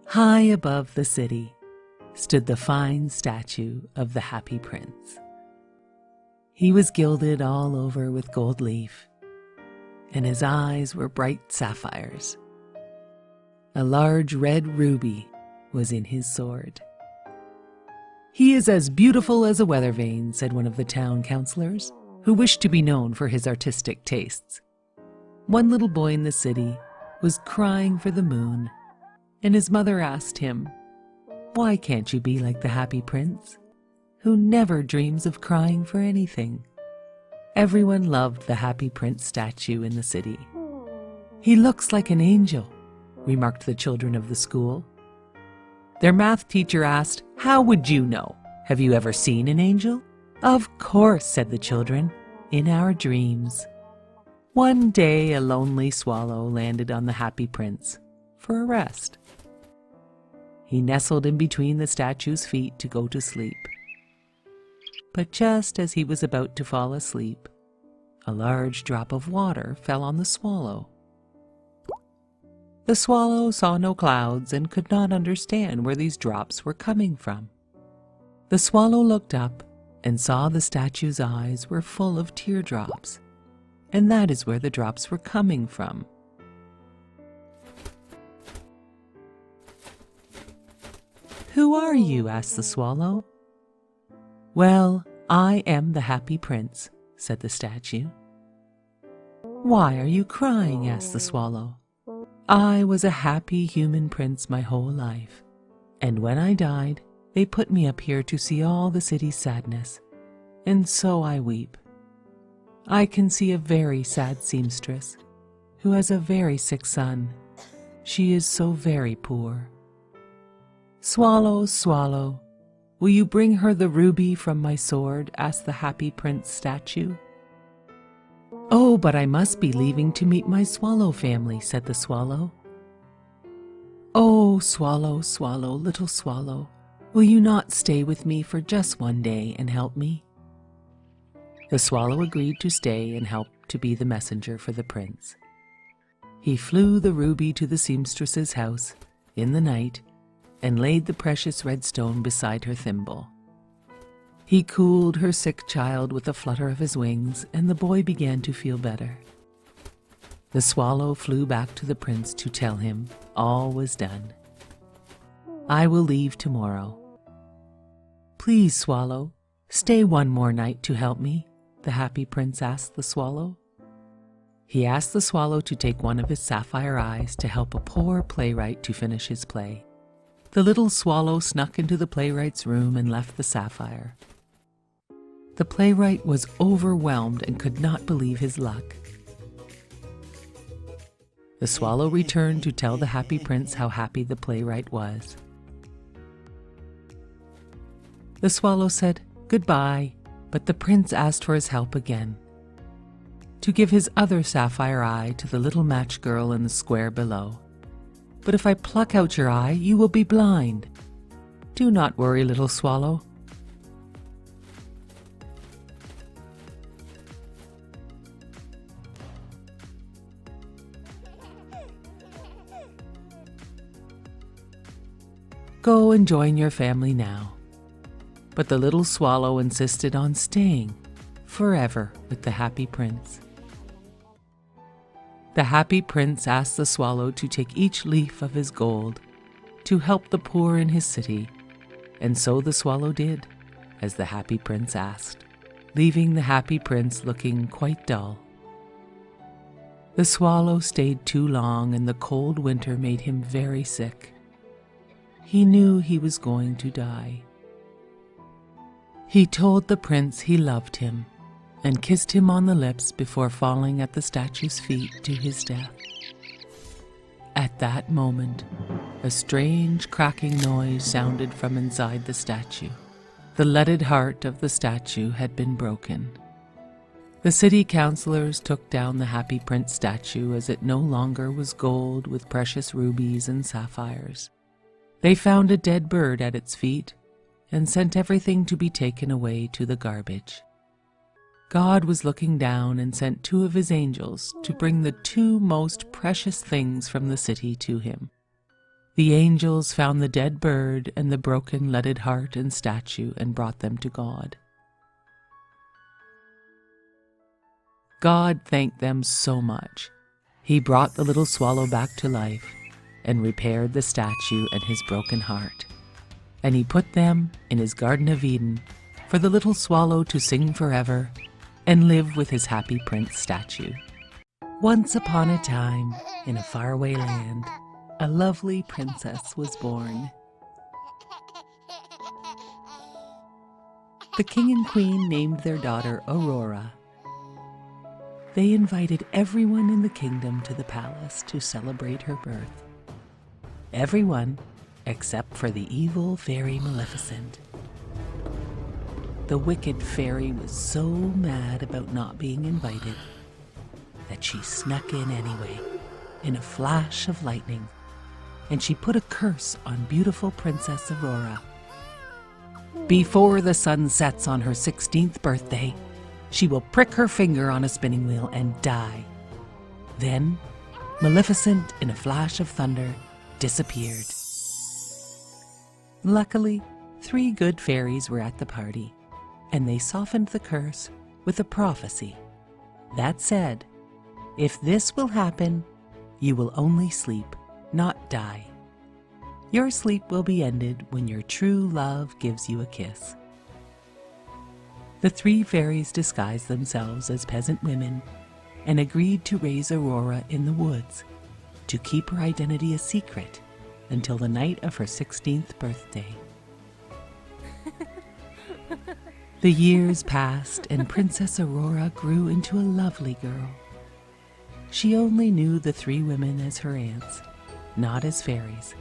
High above the city stood the fine statue of the Happy Prince. He was gilded all over with gold leaf, and his eyes were bright sapphires. A large red ruby was in his sword. "He is as beautiful as a weather vane," said one of the town councillors, who wished to be known for his artistic tastes. One little boy in the city was crying for the moon, and his mother asked him, "Why can't you be like the Happy Prince, who never dreams of crying for anything?" Everyone loved the Happy Prince statue in the city. "He looks like an angel," remarked the children of the school. Their math teacher asked, "How would you know? Have you ever seen an angel?" "Of course," said the children, "in our dreams." One day a lonely swallow landed on the Happy Prince for a rest. He nestled in between the statue's feet to go to sleep. But just as he was about to fall asleep, a large drop of water fell on the swallow. The swallow saw no clouds and could not understand where these drops were coming from. The swallow looked up and saw the statue's eyes were full of teardrops, and that is where the drops were coming from. "Who are you?" asked the swallow. "Well, I am the Happy Prince," said the statue. "Why are you crying?" asked the swallow. "I was a happy human prince my whole life, and when I died, they put me up here to see all the city's sadness, and so I weep. I can see a very sad seamstress, who has a very sick son. She is so very poor. Swallow, swallow, will you bring her the ruby from my sword?" asked the Happy Prince statue. "Oh, but I must be leaving to meet my swallow family," said the swallow. "Oh, swallow, swallow, little swallow, will you not stay with me for just one day and help me?" The swallow agreed to stay and help to be the messenger for the prince. He flew the ruby to the seamstress's house in the night and laid the precious red stone beside her thimble. He cooled her sick child with a flutter of his wings, and the boy began to feel better. The swallow flew back to the prince to tell him all was done. "I will leave tomorrow." "Please, swallow, stay one more night to help me," the Happy Prince asked the swallow. He asked the swallow to take one of his sapphire eyes to help a poor playwright to finish his play. The little swallow snuck into the playwright's room and left the sapphire. The playwright was overwhelmed and could not believe his luck. The swallow returned to tell the Happy Prince how happy the playwright was. The swallow said goodbye, but the prince asked for his help again, to give his other sapphire eye to the little match girl in the square below. "But if I pluck out your eye, you will be blind. Do not worry, little swallow." "Go and join your family now." But the little swallow insisted on staying forever with the Happy Prince. The Happy Prince asked the swallow to take each leaf of his gold to help the poor in his city, and so the swallow did, as the Happy Prince asked, leaving the Happy Prince looking quite dull. The swallow stayed too long, and the cold winter made him very sick. He knew he was going to die. He told the prince he loved him and kissed him on the lips before falling at the statue's feet to his death. At that moment, a strange cracking noise sounded from inside the statue. The leaded heart of the statue had been broken. The city councillors took down the Happy Prince statue as it no longer was gold with precious rubies and sapphires. They found a dead bird at its feet and sent everything to be taken away to the garbage. God was looking down and sent 2 of his angels to bring the 2 most precious things from the city to him. The angels found the dead bird and the broken leaded heart and statue and brought them to God. God thanked them so much. He brought the little swallow back to life and repaired the statue and his broken heart. And he put them in his Garden of Eden for the little swallow to sing forever and live with his happy prince statue. Once upon a time, in a faraway land, a lovely princess was born. The king and queen named their daughter Aurora. They invited everyone in the kingdom to the palace to celebrate her birth. Everyone except for the evil fairy Maleficent. The wicked fairy was so mad about not being invited that she snuck in anyway, in a flash of lightning, and she put a curse on beautiful Princess Aurora. Before the sun sets on her 16th birthday, she will prick her finger on a spinning wheel and die. Then, Maleficent, in a flash of thunder, disappeared. Luckily, 3 good fairies were at the party, and they softened the curse with a prophecy that said, "If this will happen, you will only sleep, not die. Your sleep will be ended when your true love gives you a kiss." The 3 fairies disguised themselves as peasant women and agreed to raise Aurora in the woods to keep her identity a secret until the night of her 16th birthday. The years passed and Princess Aurora grew into a lovely girl. She only knew the 3 women as her aunts, not as fairies,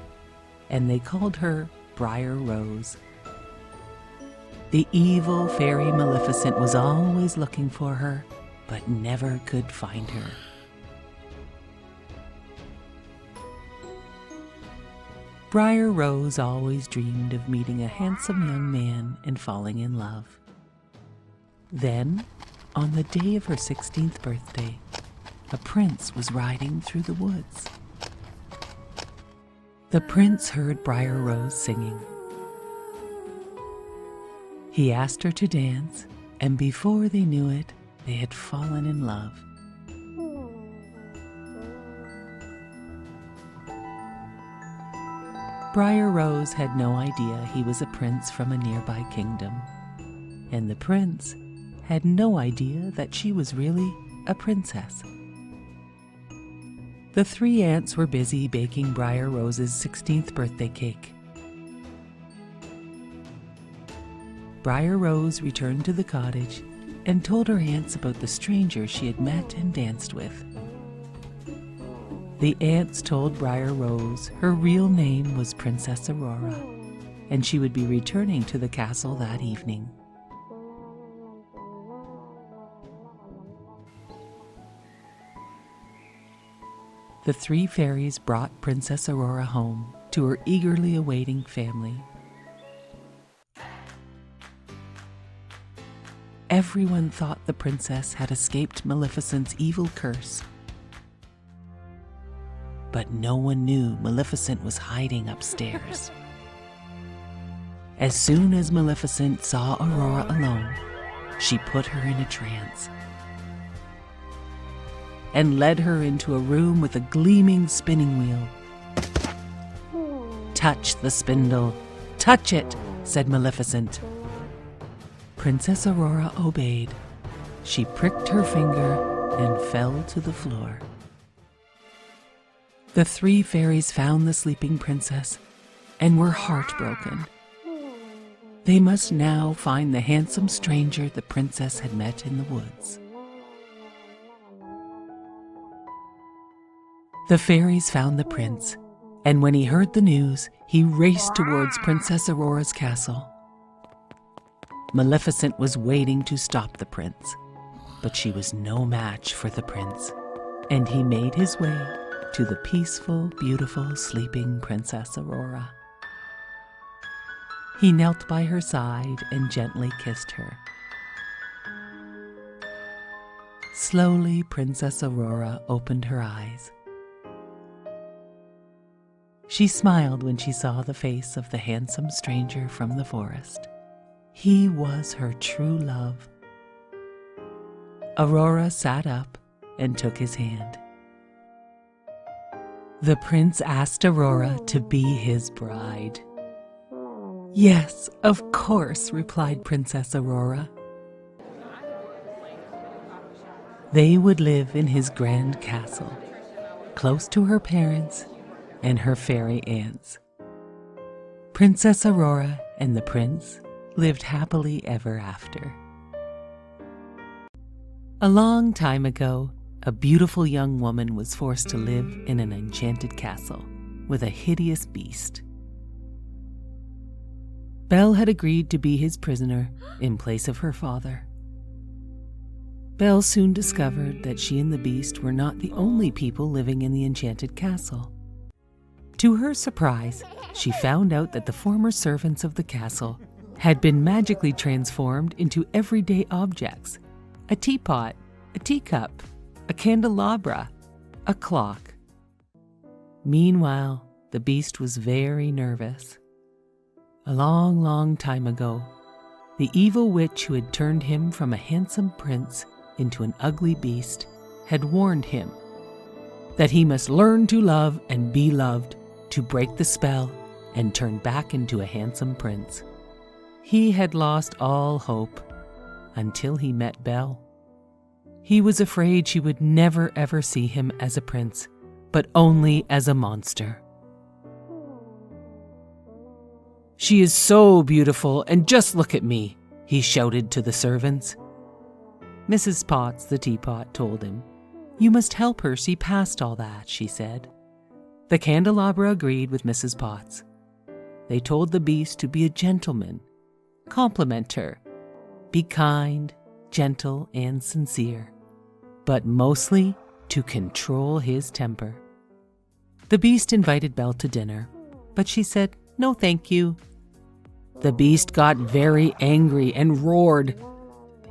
and they called her Briar Rose. The evil fairy Maleficent was always looking for her, but never could find her. Briar Rose always dreamed of meeting a handsome young man and falling in love. Then, on the day of her 16th birthday, a prince was riding through the woods. The prince heard Briar Rose singing. He asked her to dance, and before they knew it, they had fallen in love. Briar Rose had no idea he was a prince from a nearby kingdom, and the prince had no idea that she was really a princess. The 3 aunts were busy baking Briar Rose's 16th birthday cake. Briar Rose returned to the cottage and told her aunts about the stranger she had met and danced with. The aunts told Briar Rose her real name was Princess Aurora, and she would be returning to the castle that evening. The 3 fairies brought Princess Aurora home to her eagerly awaiting family. Everyone thought the princess had escaped Maleficent's evil curse. But no one knew Maleficent was hiding upstairs. As soon as Maleficent saw Aurora alone, she put her in a trance and led her into a room with a gleaming spinning wheel. "Touch the spindle, touch it," said Maleficent. Princess Aurora obeyed. She pricked her finger and fell to the floor. The 3 fairies found the sleeping princess and were heartbroken. They must now find the handsome stranger the princess had met in the woods. The fairies found the prince, and when he heard the news, he raced towards Princess Aurora's castle. Maleficent was waiting to stop the prince, but she was no match for the prince, and he made his way to the peaceful, beautiful, sleeping Princess Aurora. He knelt by her side and gently kissed her. Slowly, Princess Aurora opened her eyes. She smiled when she saw the face of the handsome stranger from the forest. He was her true love. Aurora sat up and took his hand. The prince asked Aurora to be his bride. "Yes, of course," replied Princess Aurora. They would live in his grand castle, close to her parents and her fairy aunts. Princess Aurora and the prince lived happily ever after. A long time ago, a beautiful young woman was forced to live in an enchanted castle with a hideous beast. Belle had agreed to be his prisoner in place of her father. Belle soon discovered that she and the beast were not the only people living in the enchanted castle. To her surprise, she found out that the former servants of the castle had been magically transformed into everyday objects: a teapot, a teacup, a candelabra, a clock. Meanwhile, the beast was very nervous. A long, long time ago, the evil witch who had turned him from a handsome prince into an ugly beast had warned him that he must learn to love and be loved to break the spell and turn back into a handsome prince. He had lost all hope until he met Belle. He was afraid she would never ever see him as a prince, but only as a monster. "She is so beautiful, and just look at me," he shouted to the servants. Mrs. Potts, the teapot, told him, "You must help her see past all that," she said. The candelabra agreed with Mrs. Potts. They told the beast to be a gentleman, compliment her, be kind, gentle, and sincere, but mostly to control his temper. The beast invited Belle to dinner, but she said, "No, thank you." The beast got very angry and roared,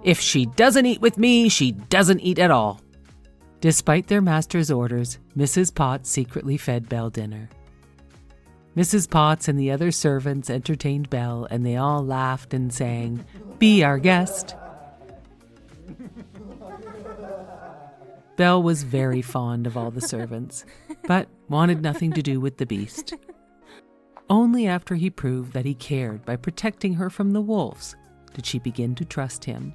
"If she doesn't eat with me, she doesn't eat at all." Despite their master's orders, Mrs. Potts secretly fed Belle dinner. Mrs. Potts and the other servants entertained Belle, and they all laughed and sang, "Be our guest." Belle was very fond of all the servants, but wanted nothing to do with the beast. Only after he proved that he cared by protecting her from the wolves did she begin to trust him.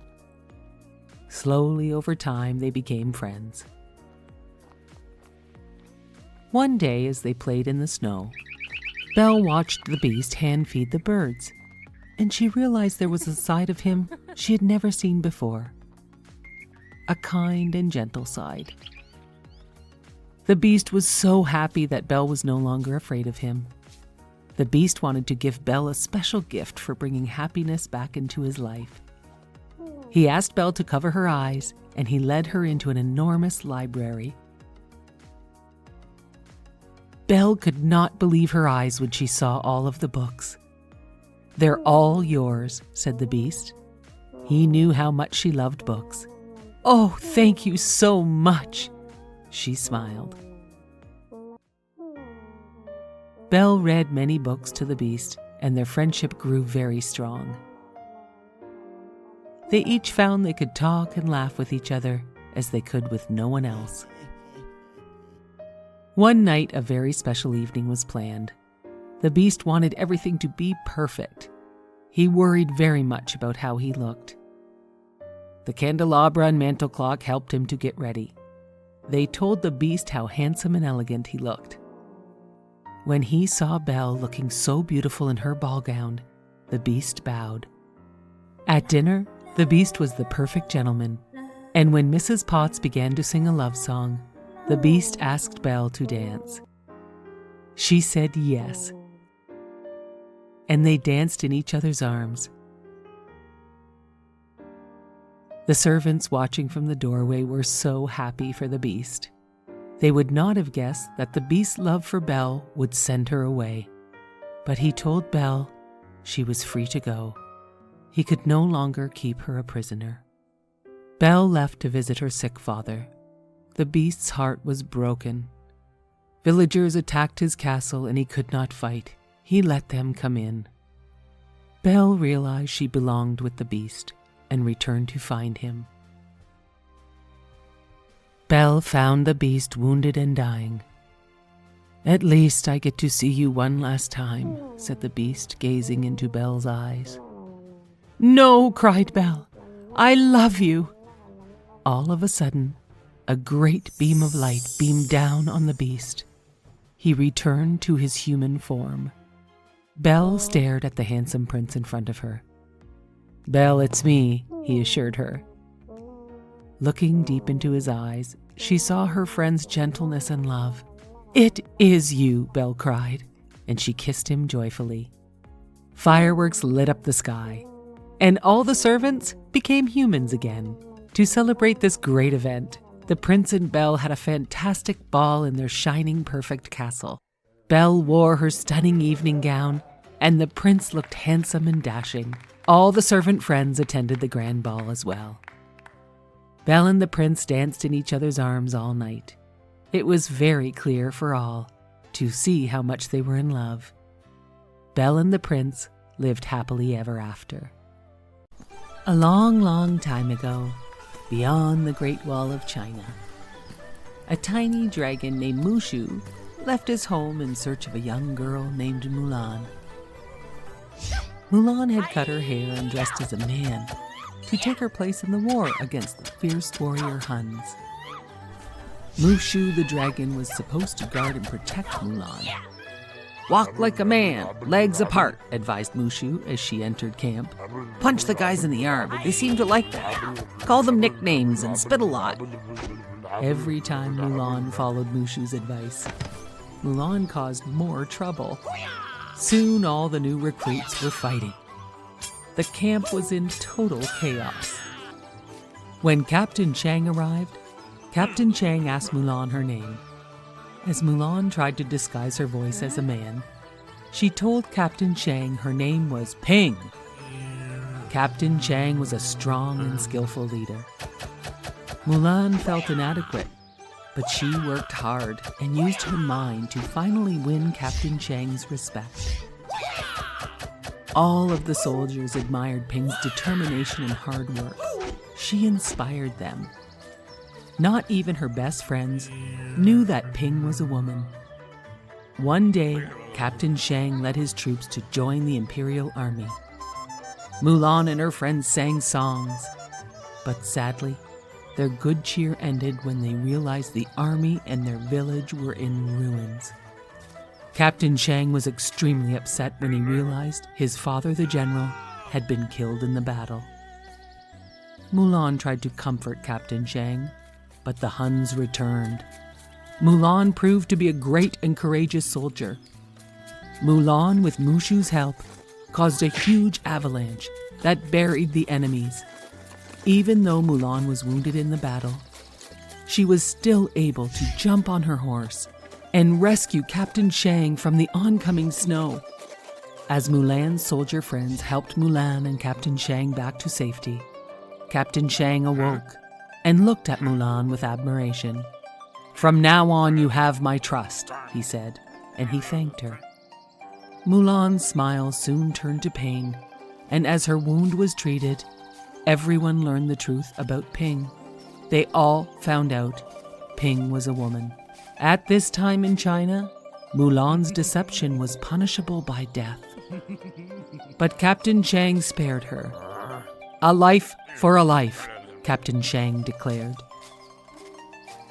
Slowly over time, they became friends. One day, as they played in the snow, Belle watched the beast hand feed the birds, and she realized there was a side of him she had never seen before. A kind and gentle side. The beast was so happy that Belle was no longer afraid of him. The beast wanted to give Belle a special gift for bringing happiness back into his life. He asked Belle to cover her eyes, and he led her into an enormous library. Belle could not believe her eyes when she saw all of the books. "They're all yours," said the beast. He knew how much she loved books. "Oh, thank you so much," she smiled. Belle read many books to the beast, and their friendship grew very strong. They each found they could talk and laugh with each other as they could with no one else. One night, a very special evening was planned. The beast wanted everything to be perfect. He worried very much about how he looked. The candelabra and mantel clock helped him to get ready. They told the beast how handsome and elegant he looked. When he saw Belle looking so beautiful in her ball gown, the beast bowed. At dinner, the beast was the perfect gentleman, and when Mrs. Potts began to sing a love song, the beast asked Belle to dance. She said yes, and they danced in each other's arms. The servants watching from the doorway were so happy for the beast. They would not have guessed that the beast's love for Belle would send her away. But he told Belle she was free to go. He could no longer keep her a prisoner. Belle left to visit her sick father. The beast's heart was broken. Villagers attacked his castle and he could not fight. He let them come in. Belle realized she belonged with the beast and returned to find him. Belle found the beast wounded and dying. "At least I get to see you one last time," said the beast, gazing into Belle's eyes. "No," cried Belle. "I love you." All of a sudden, a great beam of light beamed down on the beast. He returned to his human form. Belle stared at the handsome prince in front of her. "Belle, it's me," he assured her. Looking deep into his eyes, she saw her friend's gentleness and love. "It is you," Belle cried, and she kissed him joyfully. Fireworks lit up the sky, and all the servants became humans again. To celebrate this great event, the prince and Belle had a fantastic ball in their shining, perfect castle. Belle wore her stunning evening gown, and the prince looked handsome and dashing. All the servant friends attended the grand ball as well. Belle and the prince danced in each other's arms all night. It was very clear for all to see how much they were in love. Belle and the prince lived happily ever after. A long, long time ago, beyond the Great Wall of China, a tiny dragon named Mushu left his home in search of a young girl named Mulan. Mulan had cut her hair and dressed as a man to take her place in the war against the fierce warrior Huns. Mushu the dragon was supposed to guard and protect Mulan. "Walk like a man, legs apart," advised Mushu as she entered camp. "Punch the guys in the arm, they seem to like that. Call them nicknames and spit a lot." Every time Mulan followed Mushu's advice, Mulan caused more trouble. Soon all the new recruits were fighting. The camp was in total chaos. When Captain Chang arrived, Captain Chang asked Mulan her name. As Mulan tried to disguise her voice as a man, she told Captain Chang her name was Ping. Captain Chang was a strong and skillful leader. Mulan felt inadequate, but she worked hard and used her mind to finally win Captain Chang's respect. All of the soldiers admired Ping's determination and hard work. She inspired them. Not even her best friends knew that Ping was a woman. One day, Captain Chang led his troops to join the Imperial Army. Mulan and her friends sang songs, but sadly, their good cheer ended when they realized the army and their village were in ruins. Captain Chang was extremely upset when he realized his father, the general, had been killed in the battle. Mulan tried to comfort Captain Chang, but the Huns returned. Mulan proved to be a great and courageous soldier. Mulan, with Mushu's help, caused a huge avalanche that buried the enemies. Even though Mulan was wounded in the battle, she was still able to jump on her horse and rescue Captain Chang from the oncoming snow. As Mulan's soldier friends helped Mulan and Captain Chang back to safety, Captain Chang awoke and looked at Mulan with admiration. "From now on, you have my trust," he said, and he thanked her. Mulan's smile soon turned to pain, and as her wound was treated, everyone learned the truth about Ping. They all found out Ping was a woman. At this time in China, Mulan's deception was punishable by death. But Captain Chang spared her. "A life for a life," Captain Chang declared.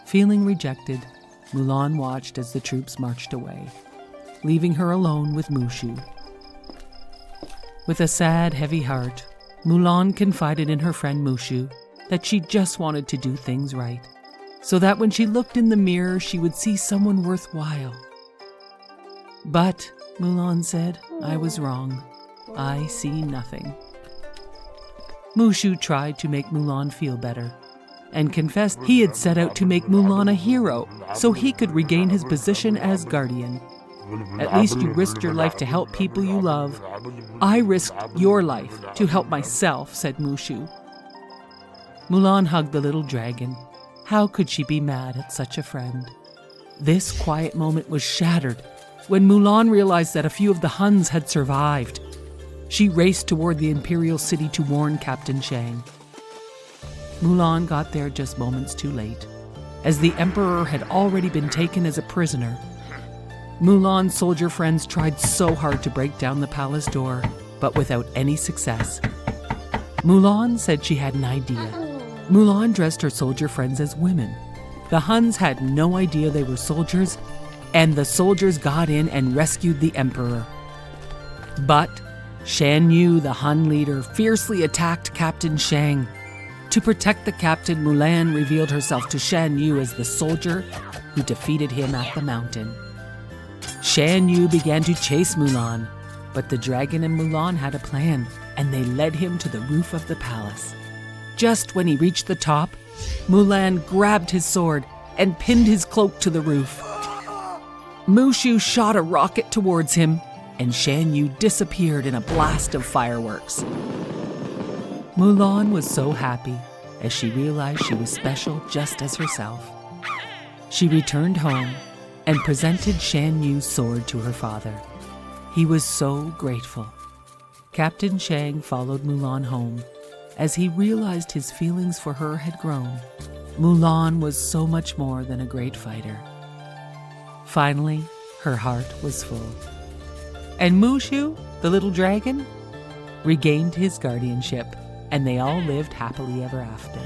Feeling rejected, Mulan watched as the troops marched away, leaving her alone with Mushu. With a sad, heavy heart, Mulan confided in her friend Mushu that she just wanted to do things right, so that when she looked in the mirror, she would see someone worthwhile. "But," Mulan said, "I was wrong. I see nothing." Mushu tried to make Mulan feel better and confessed he had set out to make Mulan a hero so he could regain his position as guardian. "At least you risked your life to help people you love. I risked your life to help myself," said Mushu. Mulan hugged the little dragon. How could she be mad at such a friend? This quiet moment was shattered when Mulan realized that a few of the Huns had survived. She raced toward the imperial city to warn Captain Shang. Mulan got there just moments too late, as the emperor had already been taken as a prisoner. Mulan's soldier friends tried so hard to break down the palace door, but without any success. Mulan said she had an idea. Mulan dressed her soldier friends as women. The Huns had no idea they were soldiers, and the soldiers got in and rescued the emperor. But Shan Yu, the Hun leader, fiercely attacked Captain Shang. To protect the captain, Mulan revealed herself to Shan Yu as the soldier who defeated him at the mountain. Shan Yu began to chase Mulan, but the dragon and Mulan had a plan, and they led him to the roof of the palace. Just when he reached the top, Mulan grabbed his sword and pinned his cloak to the roof. Mushu shot a rocket towards him, and Shan Yu disappeared in a blast of fireworks. Mulan was so happy as she realized she was special just as herself. She returned home and presented Shan Yu's sword to her father. He was so grateful. Captain Shang followed Mulan home as he realized his feelings for her had grown. Mulan was so much more than a great fighter. Finally, her heart was full. And Mushu, the little dragon, regained his guardianship, and they all lived happily ever after.